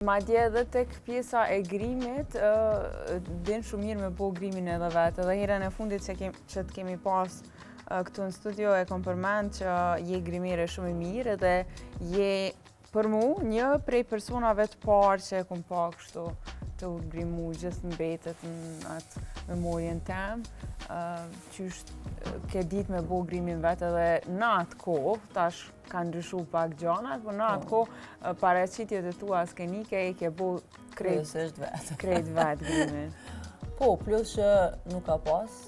Madje edhe tek pjesa e grimit, din shumë mirë me bo grimin edhe vetë. Edhe herën e fundit që të kemi pas këtu në studio e kom përmend që je grimire shumë i mirë edhe je për mu një prej personave të parë që e kom pa kështu të u grimu gjithë mbetet në atë memorien tem. Qysh ke ditë me bo grimin vetë edhe në atë kohë, tash ka ndryshu pak gjanat, por në atë kohë paraqitjet e tua skenike i ke bo krejt vetë grimin. Po, plus që nuk ka pas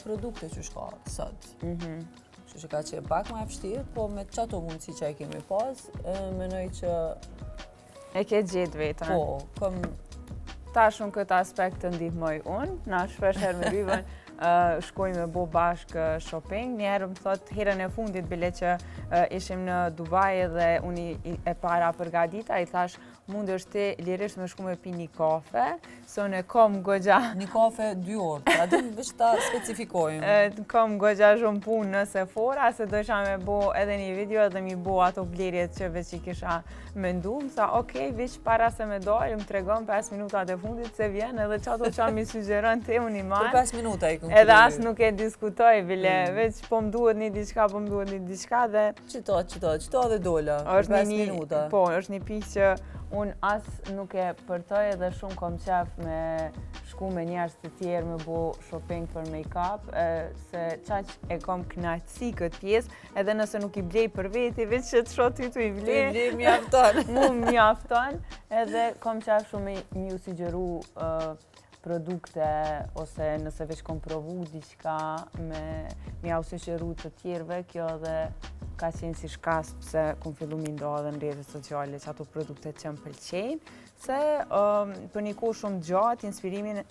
produkte që shka sot. Që ka qenë pak më e vështirë, po me qato mundësi që e kemi pas, menoj që... E ke gjetë vetën? Po, kom... Tash unë këtë aspekt të ndihmoj unë, na shpesh herë me Ryvën, shkojmë me bo bashkë shopping. Njerë më thot, herën e fundit bile që ishim në Dubai dhe unë e para përgatita, i thash mund është ti lirisht me shku me pi një kafe, se unë e kom gogja... Një kafe 2 orë, a dhëmë vështë ta specifikojmë. Kom gogja shumë punë në Sephora, se do isha me bo edhe një video edhe mi bo ato blerjet që veç i kisha mendu, më sa okej, veç para se me dojë, më tregon 5 minutat e fundit se vjen edhe qato qa mi sugjeron te unë i marë. Për 5 minuta i kënë edhe asë nuk e diskutoj, bile, veç po më duhet një diçka, dhe... Qito dhe dola, për 5 minuta. Po, është një pikë që unë asë nuk e përtoj edhe shumë kom qef me shku me njerës të tjerë me bo shopping për make-up, se qaq e kom knaqësi këtë pjesë, edhe nëse nuk i blej për veti, veç që të shotë ty të i blej. Të i blej mjafton. Mu mjafton, edhe kom qef shumë me ju sugjeru produkte, ose nëse veç kom provu diqka me mja u sugjeru të tjerëve, kjo dhe ka qenë si shkas pëse kom fillu mi ndo edhe në rrjetet sociale që ato produkte që më pëlqejnë, se për një kohë shumë gjatë, inspirimin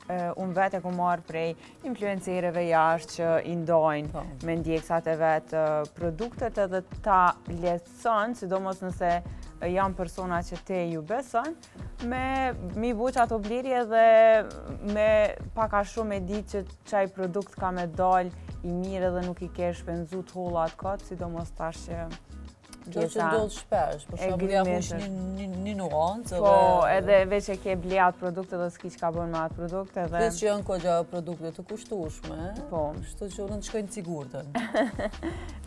unë vetë e kom marrë prej influencereve jashtë që i ndojnë me ndjeksat e vetë produktet edhe ta lehtëson, sidomos nëse janë persona që te ju beson, me mi bu që ato blerje dhe me paka shumë e ditë që qaj produkt ka me dal i mirë edhe nuk i ke shpenzu të hollat këtë, sidomos tash që Do që ndodhë shpesh, për shumë ja hush një nuancë. Po, edhe veç e ke ble atë produkte dhe s'ki që ka bën me atë produkte. Plus që janë kogja produkte të kushtueshme, po. Shtu që unë të shkojnë të sigurtën.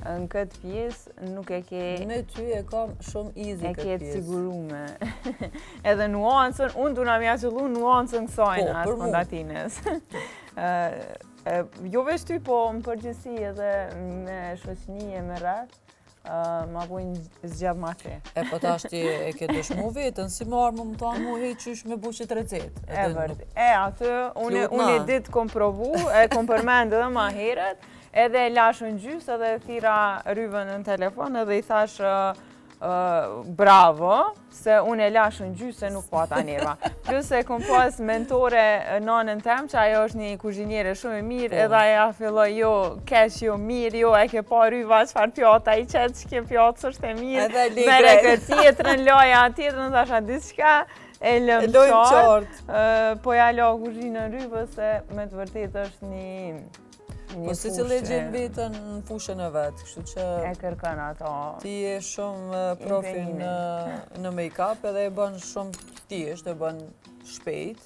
Në këtë pjesë nuk e ke... Me ty e kam shumë easy këtë pjesë. E ke të sigurume. Edhe nuancën, unë du na mja qëllu nuancën kësajnë atë fondatines. Jo veç ty, po më përgjësi edhe me shoqënie me rreth. Ma bujnë zgjab ma te. Po ta shti e ke dëshmu vetën, si marë më tanë mu qysh me buqit recet. Atë, unë e ditë kom provu, e kom përmend edhe ma heret, edhe e lashë në gjys, edhe thira Ryvën në telefon, edhe i thash bravo, se unë e lashë në gjys se nuk pata neva. Plus e kom pas mentore nanën tem, që ajo është një kuzhinjere shumë e mirë, edhe aja filloj jo kesh, jo mirë, jo e ke pa Ryva qëfar pjata i qetë që ke pjatë së është e mirë, mere këtë tjetërën, loja tjetërën, thasha diçka, e lëmë qartë, po ja lo kuzhinë Ryvës, se me të vërtet është një Po si që le gjenë vetën në fushën e vetë, kështu që... E kërkan ato... Ti e shumë profi në make-up edhe e bën shumë thjesht, e bën shpejt.